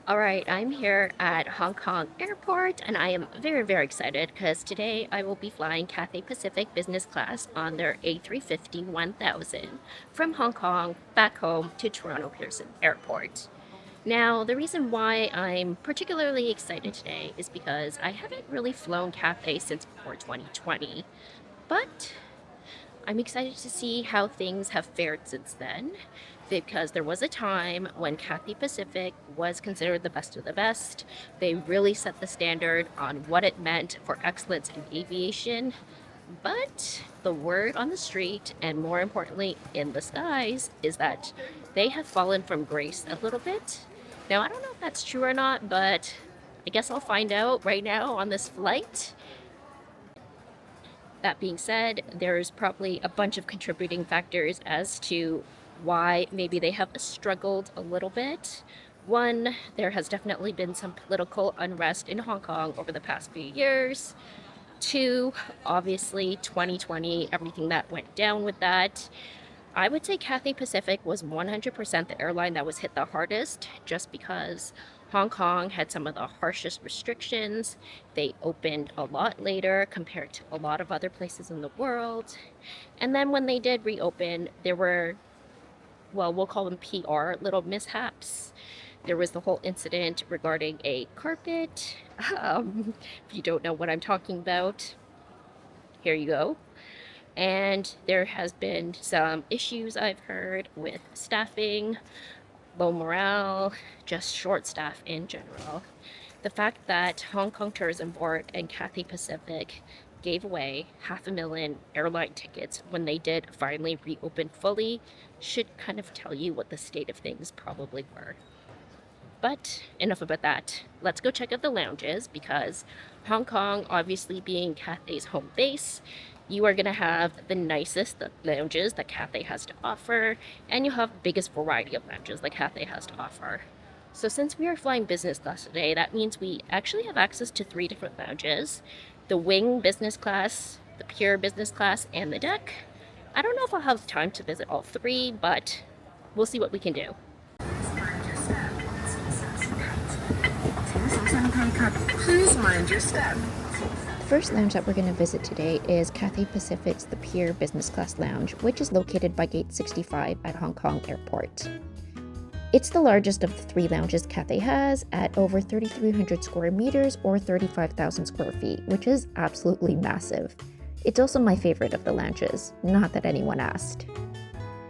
All right, I'm here at Hong Kong Airport and I am very excited because today I will be flying Cathay Pacific Business Class on their A350-1000 from Hong Kong back home to Toronto Pearson Airport. Now, the reason why I'm particularly excited today is because I haven't really flown Cathay since before 2020, but I'm excited to see how things have fared since then because there was a time when Cathay Pacific was considered the best of the best. They really set the standard on what it meant for excellence in aviation. But the word on the street, and more importantly in the skies, is that they have fallen from grace a little bit. Now, I don't know if that's true or not, but I guess I'll find out right now on this flight. That being said, there's probably a bunch of contributing factors as to why maybe they have struggled a little bit. One, there has definitely been some political unrest in Hong Kong over the past few years. Two, obviously 2020, everything that went down with that. I would say Cathay Pacific was 100% the airline that was hit the hardest just because Hong Kong had some of the harshest restrictions. They opened a lot later compared to a lot of other places in the world. And then when they did reopen, there were, well, we'll call them PR little mishaps. There was the whole incident regarding a carpet. If you don't know what I'm talking about, here you go. And there has been some issues I've heard with staffing, low morale, just short staff in general. The fact that Hong Kong Tourism Board and Cathay Pacific gave away 500,000 airline tickets when they did finally reopen fully should kind of tell you what the state of things probably were. But enough about that. Let's go check out the lounges because Hong Kong, obviously being Cathay's home base, you are going to have the nicest lounges that Cathay has to offer, and you'll have the biggest variety of lounges that Cathay has to offer. So since we are flying business class today, that means we actually have access to three different lounges: the wing business class, the pure business class, and the deck. I don't know if I'll have time to visit all three, but we'll see what we can do. Please mind your step. The first lounge that we're going to visit today is Cathay Pacific's The Pier Business Class Lounge, which is located by Gate 65 at Hong Kong Airport. It's the largest of the three lounges Cathay has at over 3,300 square meters or 35,000 square feet, which is absolutely massive. It's also my favorite of the lounges, not that anyone asked.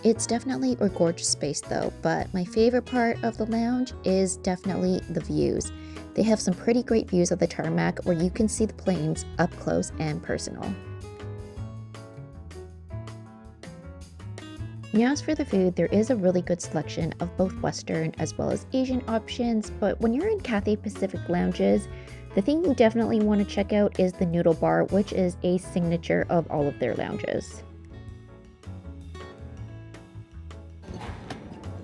It's definitely a gorgeous space though, but my favorite part of the lounge is definitely the views. They have some pretty great views of the tarmac where you can see the planes up close and personal. Now as for the food, there is a really good selection of both Western as well as Asian options, but when you're in Cathay Pacific lounges, the thing you definitely want to check out is the noodle bar, which is a signature of all of their lounges.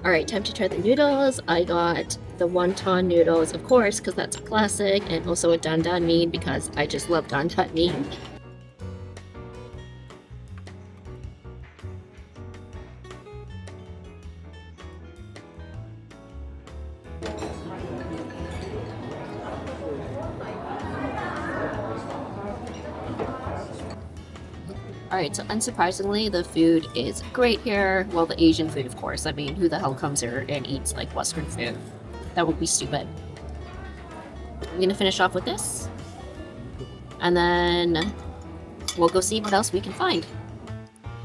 All right, time to try the noodles. I got the wonton noodles, of course, because that's a classic, and also a dan dan mee because I just love dan dan mee. All right, so unsurprisingly, the food is great here. Well, the Asian food, of course. I mean, who the hell comes here and eats like Western food? That would be stupid. I'm gonna finish off with this, and then we'll go see what else we can find.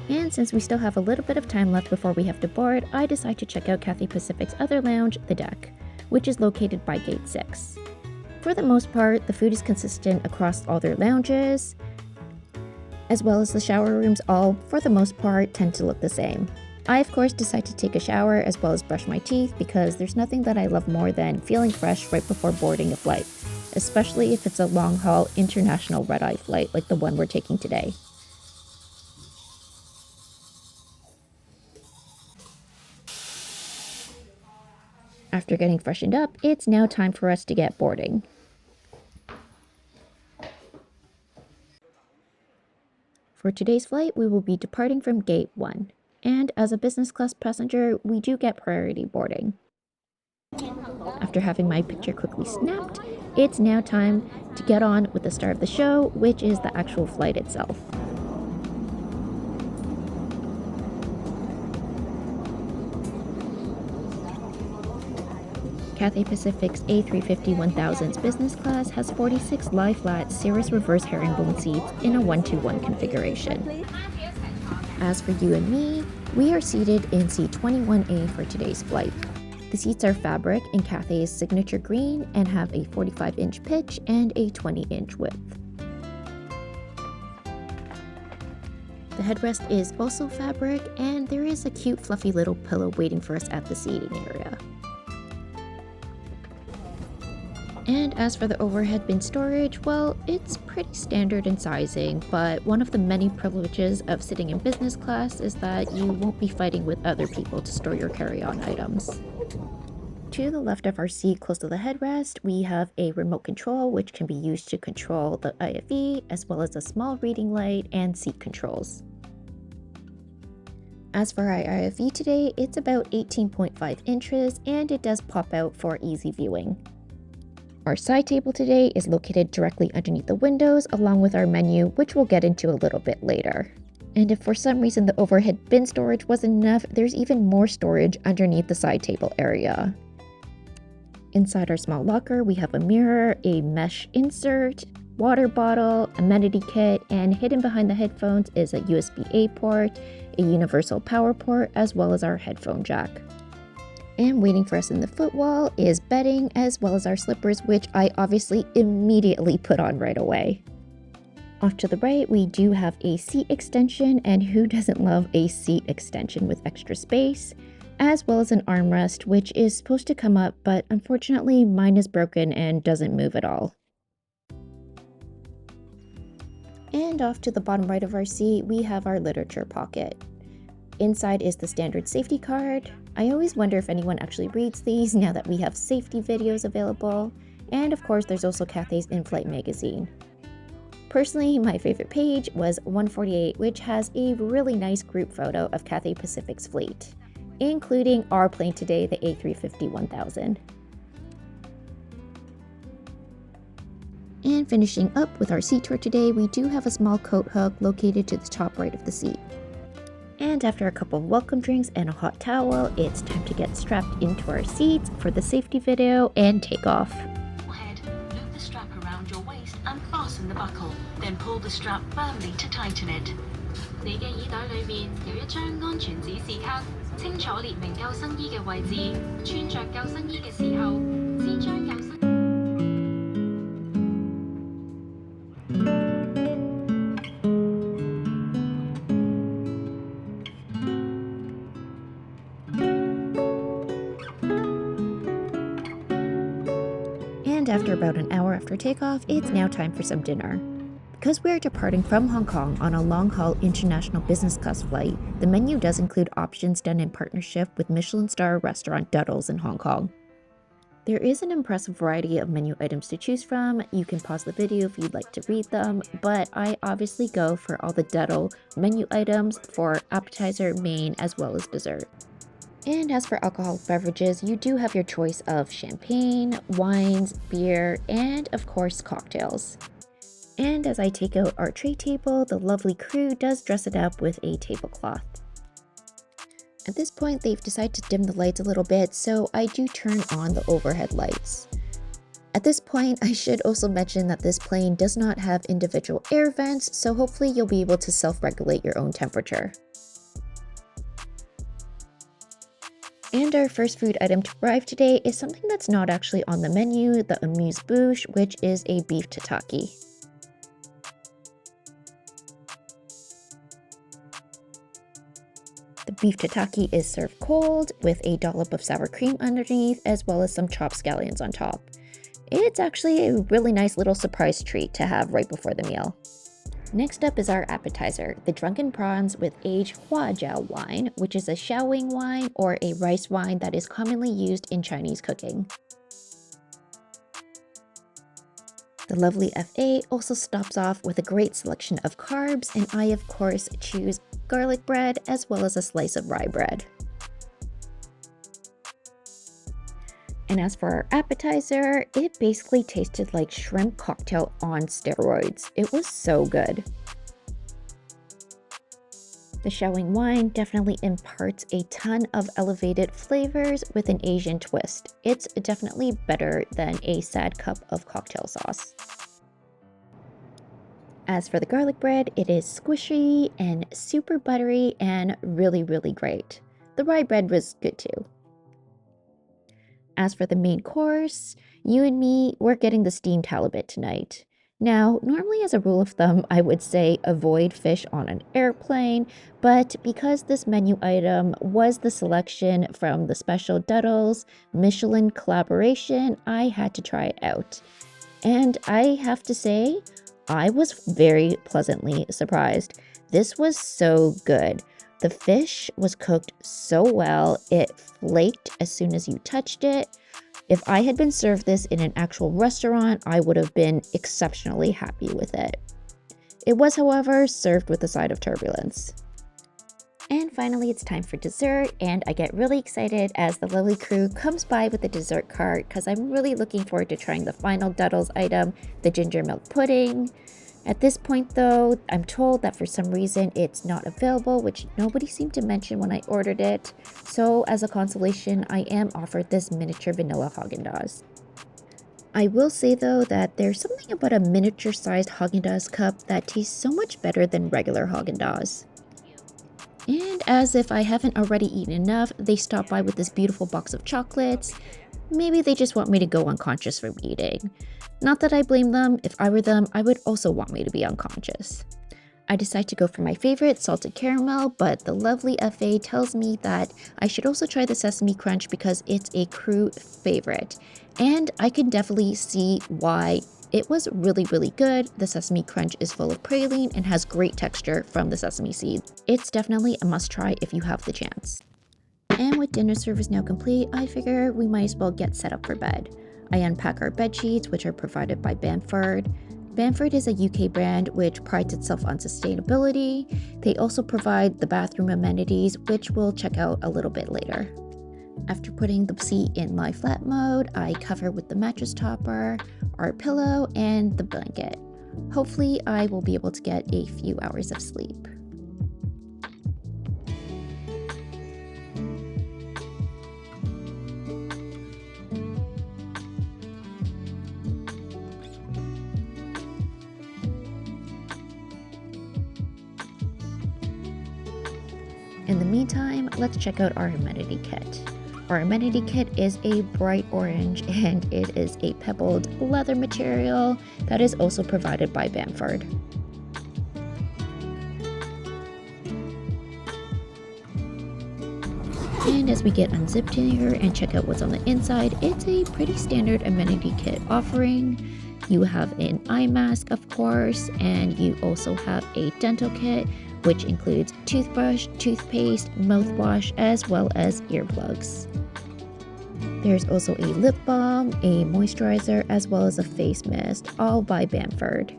And since we still have a little bit of time left before we have to board, I decide to check out Cathay Pacific's other lounge, the deck, which is located by Gate 6. For the most part, the food is consistent across all their lounges, as well as the shower rooms all, for the most part, tend to look the same. I, of course, decide to take a shower as well as brush my teeth because there's nothing that I love more than feeling fresh right before boarding a flight, especially if it's a long-haul international red-eye flight like the one we're taking today. After getting freshened up, it's now time for us to get boarding. For today's flight, we will be departing from Gate 1, and as a business class passenger, we do get priority boarding. After having my picture quickly snapped, it's now time to get on with the star of the show, which is the actual flight itself. Cathay Pacific's A350-1000 business class has 46 lie-flat Cirrus reverse herringbone seats in a 1-to-1 configuration. As for you and me, we are seated in seat 21A for today's flight. The seats are fabric in Cathay's signature green and have a 45-inch pitch and a 20-inch width. The headrest is also fabric, and there is a cute fluffy little pillow waiting for us at the seating area. And as for the overhead bin storage, well, it's pretty standard in sizing, but one of the many privileges of sitting in business class is that you won't be fighting with other people to store your carry-on items. To the left of our seat, close to the headrest, we have a remote control which can be used to control the IFE, as well as a small reading light and seat controls. As for our IFE today, it's about 18.5 inches and it does pop out for easy viewing. Our side table today is located directly underneath the windows, along with our menu, which we'll get into a little bit later. And if for some reason the overhead bin storage wasn't enough, there's even more storage underneath the side table area. Inside our small locker, we have a mirror, a mesh insert, water bottle, amenity kit, and hidden behind the headphones is a USB-A port, a universal power port, as well as our headphone jack. And waiting for us in the footwall is bedding, as well as our slippers, which I obviously immediately put on right away. Off to the right, we do have a seat extension, and who doesn't love a seat extension with extra space, as well as an armrest, which is supposed to come up, but unfortunately mine is broken and doesn't move at all. And off to the bottom right of our seat, we have our literature pocket. Inside is the standard safety card. I always wonder if anyone actually reads these now that we have safety videos available. And of course, there's also Cathay's in-flight magazine. Personally, my favorite page was 148, which has a really nice group photo of Cathay Pacific's fleet, including our plane today, the A350-1000. And finishing up with our seat tour today, we do have a small coat hook located to the top right of the seat. And after a couple of welcome drinks and a hot towel, it's time to get strapped into our seats for the safety video and take off. Head, loop the strap around your waist and fasten the buckle. Then pull the strap firmly to tighten it. 你嘅耳袋裏面有一張安全指示卡，清楚列明救生衣嘅位置。穿着救生衣嘅時候，先將救生 And after about an hour after takeoff, it's now time for some dinner. Because we're departing from Hong Kong on a long-haul international business class flight, the menu does include options done in partnership with Michelin Star restaurant Duddell's in Hong Kong. There is an impressive variety of menu items to choose from. You can pause the video if you'd like to read them, but I obviously go for all the Duddell menu items for appetizer, main, as well as dessert. And as for alcoholic beverages, you do have your choice of champagne, wines, beer, and of course cocktails. And as I take out our tray table, the lovely crew does dress it up with a tablecloth. At this point, they've decided to dim the lights a little bit, so I do turn on the overhead lights. At this point, I should also mention that this plane does not have individual air vents, so hopefully you'll be able to self-regulate your own temperature. And our first food item to arrive today is something that's not actually on the menu, the amuse-bouche, which is a beef tataki. The beef tataki is served cold with a dollop of sour cream underneath, as well as some chopped scallions on top. It's actually a really nice little surprise treat to have right before the meal. Next up is our appetizer, the drunken prawns with aged huajiao wine, which is a xiaowing wine or a rice wine that is commonly used in Chinese cooking. The lovely FA also stops off with a great selection of carbs, and I of course choose garlic bread as well as a slice of rye bread. And as for our appetizer, it basically tasted like shrimp cocktail on steroids. It was so good. The Showing wine definitely imparts a ton of elevated flavors with an Asian twist. It's definitely better than a sad cup of cocktail sauce. As for the garlic bread, it is squishy and super buttery and really, really great. The rye bread was good too. As for the main course, you and me, we're getting the steamed halibut tonight. Now, normally as a rule of thumb, I would say avoid fish on an airplane, but because this menu item was the selection from the special Duddell's Michelin collaboration, I had to try it out. And I have to say, I was very pleasantly surprised. This was so good. The fish was cooked so well, it flaked as soon as you touched it. If I had been served this in an actual restaurant, I would have been exceptionally happy with it. It was, however, served with a side of turbulence. And finally, it's time for dessert, and I get really excited as the lovely crew comes by with the dessert cart because I'm really looking forward to trying the final Duddell's item, the ginger milk pudding. At this point though, I'm told that for some reason it's not available, which nobody seemed to mention when I ordered it. So as a consolation, I am offered this miniature vanilla Haagen-Dazs. I will say though that there's something about a miniature sized Haagen-Dazs cup that tastes so much better than regular Haagen-Dazs. And as if I haven't already eaten enough, they stop by with this beautiful box of chocolates. Maybe they just want me to go unconscious from eating. Not that I blame them. If I were them, I would also want me to be unconscious. I decide to go for my favorite, salted caramel, but the lovely FA tells me that I should also try the sesame crunch because it's a crew favorite. And I can definitely see why. It was really, really good. The sesame crunch is full of praline and has great texture from the sesame seeds. It's definitely a must try if you have the chance. And with dinner service now complete, I figure we might as well get set up for bed. I unpack our bed sheets, which are provided by Bamford. Bamford is a UK brand which prides itself on sustainability. They also provide the bathroom amenities, which we'll check out a little bit later. After putting the seat in lie flat mode, I cover with the mattress topper, our pillow, and the blanket. Hopefully, I will be able to get a few hours of sleep. In the meantime, let's check out our Amenity Kit. Our Amenity Kit is a bright orange and it is a pebbled leather material that is also provided by Bamford. And as we get unzipped in here and check out what's on the inside, it's a pretty standard Amenity Kit offering. You have an eye mask, of course, and you also have a dental kit, which includes toothbrush, toothpaste, mouthwash, as well as earplugs. There's also a lip balm, a moisturizer, as well as a face mist, all by Bamford.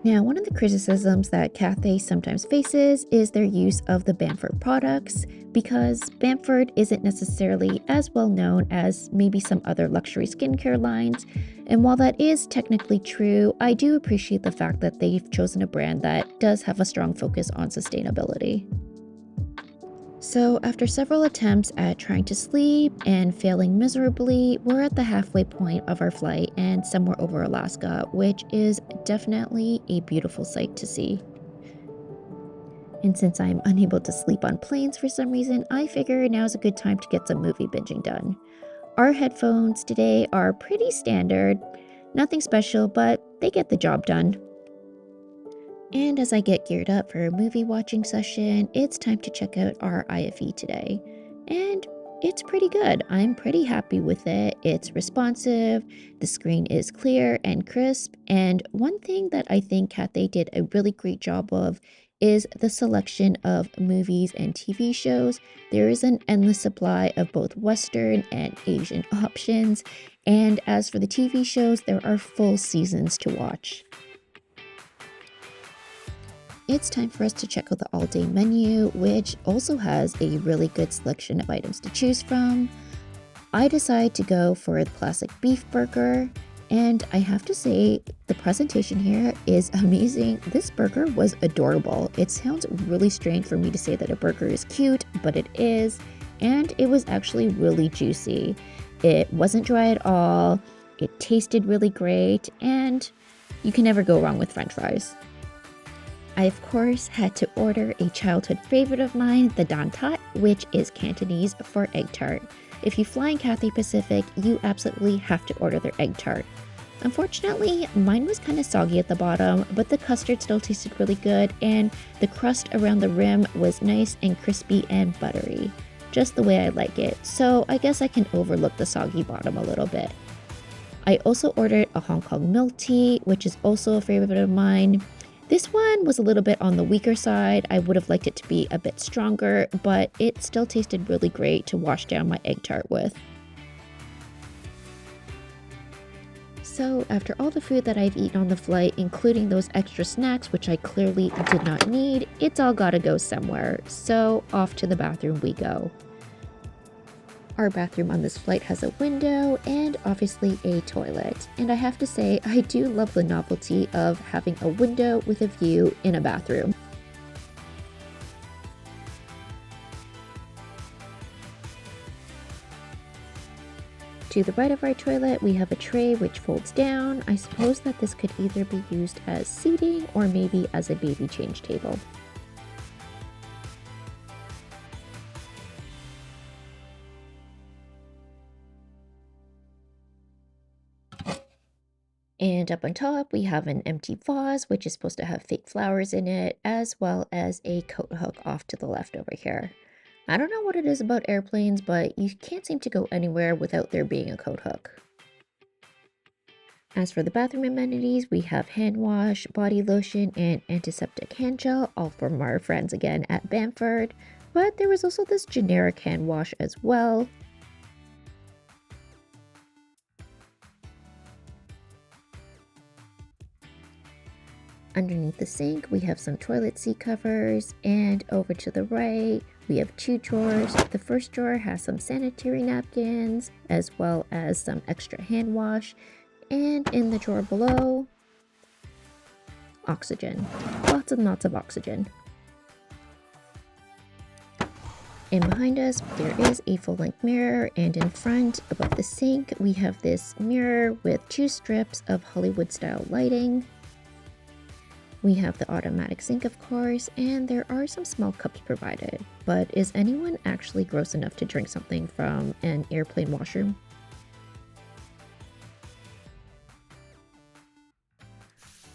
Now, one of the criticisms that Cathay sometimes faces is their use of the Bamford products, because Bamford isn't necessarily as well known as maybe some other luxury skincare lines. And while that is technically true, I do appreciate the fact that they've chosen a brand that does have a strong focus on sustainability. So after several attempts at trying to sleep and failing miserably, we're at the halfway point of our flight and somewhere over Alaska, which is definitely a beautiful sight to see. And since I'm unable to sleep on planes for some reason, I figure now's a good time to get some movie binging done. Our headphones today are pretty standard, nothing special, but they get the job done. And as I get geared up for a movie watching session, it's time to check out our IFE today. And it's pretty good. I'm pretty happy with it. It's responsive, the screen is clear and crisp, and one thing that I think Cathay did a really great job of is the selection of movies and TV shows. There is an endless supply of both Western and Asian options, and as for the TV shows, there are full seasons to watch. It's time for us to check out the all-day menu, which also has a really good selection of items to choose from. I decided to go for the classic beef burger, and I have to say the presentation here is amazing. This burger was adorable. It sounds really strange for me to say that a burger is cute, but it is, and it was actually really juicy. It wasn't dry at all, it tasted really great, and you can never go wrong with French fries. I, of course, had to order a childhood favorite of mine, the Dan Tat, which is Cantonese for egg tart. If you fly in Cathay Pacific, you absolutely have to order their egg tart. Unfortunately, mine was kind of soggy at the bottom, but the custard still tasted really good, and the crust around the rim was nice and crispy and buttery, just the way I like it, so I guess I can overlook the soggy bottom a little bit. I also ordered a Hong Kong milk tea, which is also a favorite of mine. This one was a little bit on the weaker side. I would have liked it to be a bit stronger, but it still tasted really great to wash down my egg tart with. So after all the food that I've eaten on the flight, including those extra snacks which I clearly did not need, it's all gotta go somewhere. So off to the bathroom we go. Our bathroom on this flight has a window and obviously a toilet. And I have to say, I do love the novelty of having a window with a view in a bathroom. To the right of our toilet, we have a tray which folds down. I suppose that this could either be used as seating or maybe as a baby change table. And up on top, we have an empty vase, which is supposed to have fake flowers in it, as well as a coat hook off to the left over here. I don't know what it is about airplanes, but you can't seem to go anywhere without there being a coat hook. As for the bathroom amenities, we have hand wash, body lotion, and antiseptic hand gel, all from our friends again at Bamford. But there was also this generic hand wash as well. Underneath the sink, we have some toilet seat covers, and over to the right, we have two drawers. The first drawer has some sanitary napkins, as well as some extra hand wash, and in the drawer below, oxygen. Lots and lots of oxygen. And behind us, there is a full-length mirror, and in front, above the sink, we have this mirror with two strips of Hollywood-style lighting. We have the automatic sink, of course, and there are some small cups provided. But is anyone actually gross enough to drink something from an airplane washroom?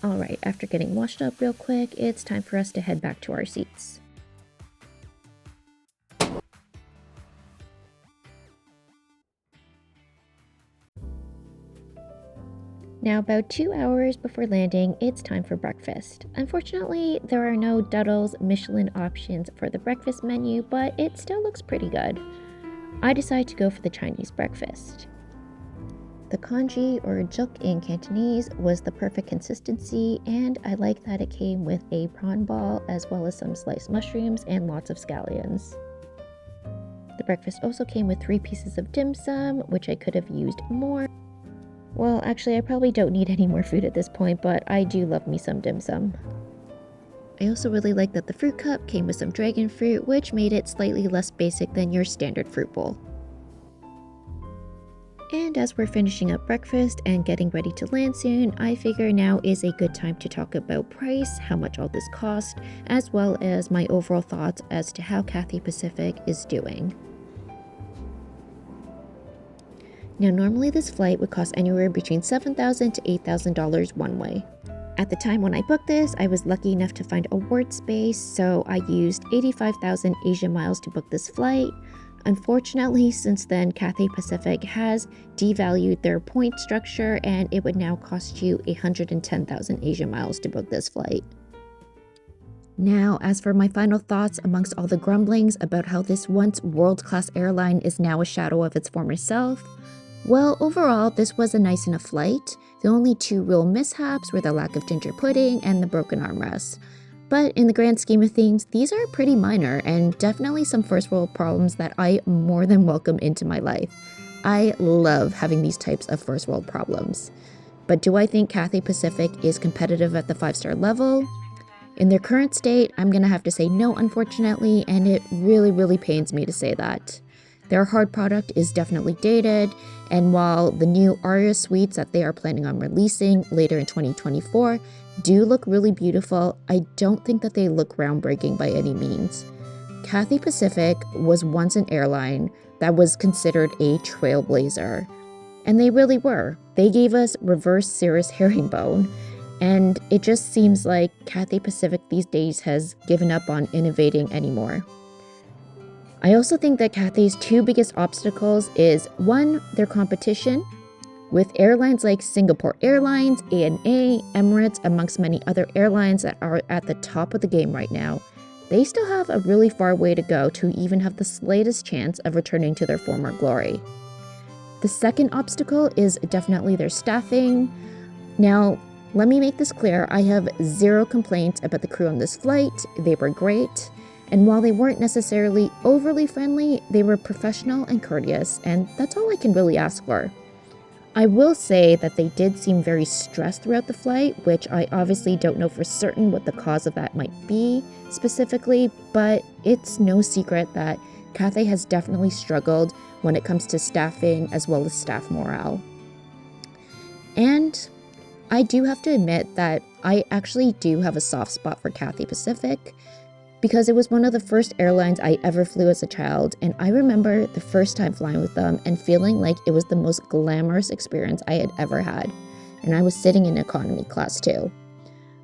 Alright, after getting washed up real quick, it's time for us to head back to our seats. Now, about 2 hours before landing, it's time for breakfast. Unfortunately, there are no Duddell's Michelin options for the breakfast menu, but it still looks pretty good. I decided to go for the Chinese breakfast. The congee, or juk in Cantonese, was the perfect consistency, and I like that it came with a prawn ball as well as some sliced mushrooms and lots of scallions. The breakfast also came with 3 pieces of dim sum, which I could have used more. Well, actually, I probably don't need any more food at this point, but I do love me some dim sum. I also really like that the fruit cup came with some dragon fruit, which made it slightly less basic than your standard fruit bowl. And as we're finishing up breakfast and getting ready to land soon, I figure now is a good time to talk about price, how much all this cost, as well as my overall thoughts as to how Cathay Pacific is doing. Now, normally this flight would cost anywhere between $7,000 to $8,000 one way. At the time when I booked this, I was lucky enough to find award space, so I used 85,000 Asia miles to book this flight. Unfortunately, since then, Cathay Pacific has devalued their point structure, and it would now cost you 110,000 Asia miles to book this flight. Now, as for my final thoughts amongst all the grumblings about how this once world-class airline is now a shadow of its former self, well, overall, this was a nice enough flight. The only 2 real mishaps were the lack of ginger pudding and the broken armrest. But in the grand scheme of things, these are pretty minor and definitely some first world problems that I more than welcome into my life. I love having these types of first world problems. But do I think Cathay Pacific is competitive at the 5-star level? In their current state, I'm going to have to say no, unfortunately, and it really pains me to say that. Their hard product is definitely dated, and while the new Aria suites that they are planning on releasing later in 2024 do look really beautiful, I don't think that they look groundbreaking by any means. Cathay Pacific was once an airline that was considered a trailblazer, and they really were. They gave us reverse Cirrus herringbone, and it just seems like Cathay Pacific these days has given up on innovating anymore. I also think that Cathay's two biggest obstacles is, one, their competition with airlines like Singapore Airlines, ANA, Emirates, amongst many other airlines that are at the top of the game right now. They still have a really far way to go to even have the slightest chance of returning to their former glory. The second obstacle is definitely their staffing. Now, let me make this clear, I have zero complaints about the crew on this flight. They were great. And while they weren't necessarily overly friendly, they were professional and courteous, and that's all I can really ask for. I will say that they did seem very stressed throughout the flight, which I obviously don't know for certain what the cause of that might be specifically, but it's no secret that Cathay has definitely struggled when it comes to staffing as well as staff morale. And I do have to admit that I actually do have a soft spot for Cathay Pacific, because it was one of the first airlines I ever flew as a child, and I remember the first time flying with them and feeling like it was the most glamorous experience I had ever had, and I was sitting in economy class too.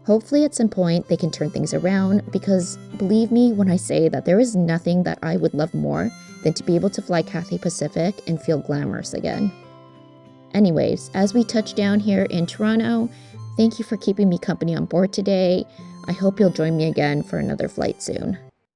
Hopefully at some point they can turn things around, because believe me when I say that there is nothing that I would love more than to be able to fly Cathay Pacific and feel glamorous again. Anyways, as we touch down here in Toronto, thank you for keeping me company on board today. I hope you'll join me again for another flight soon.